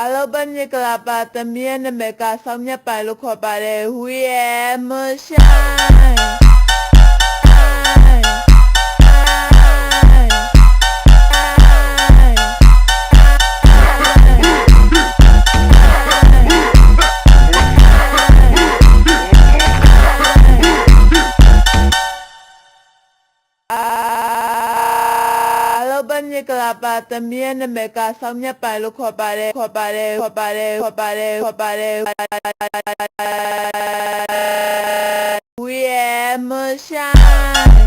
အားလုံးပဲမြင်ကြပါသမီးရဲ့နာမည်ကဆောင်းမြတ်ပိုင်လို့ခေါ်ပါတယ်ဟူရဲ့မဆိုင်ဘညကလာပါသမီးရဲ့နာမည်ကဆောင်းမြတ်ပိုင်လို့ခေါ်ပါတယ်ဟူရဲ့မဆိုင်